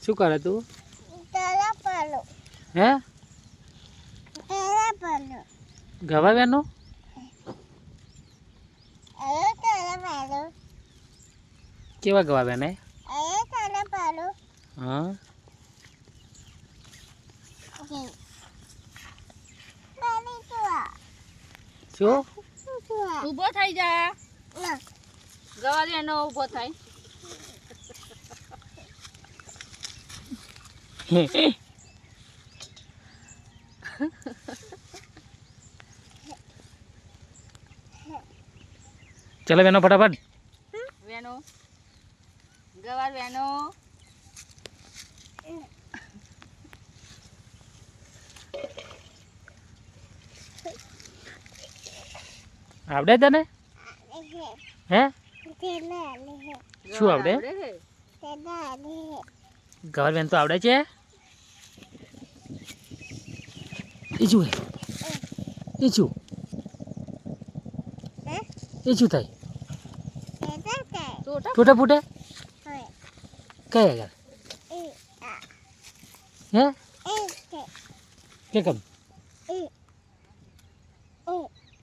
શું કરે તું? તારા પાલો હે તારા પાલો ગવા બેનો અરે તારા પાલો કેવા ગવા બેને? અરે તારા પાલો હા પાણી તુઆ શું? ઊભો થઈ જા ના ગવા દે એનો ઊભો થાય ચલો બેનો ફટાફટ. વેનો ગવાર વેનો આવડે તને? હે તેના લે શું આવડે? તેના લે ગવાર બેન તો આવડે છે. એ શું એ શું હે એ શું થાય? તેના તે ટોટા ફૂટે ફૂટે હોય કઈ આગળ એ આ હે એ તે કે કમ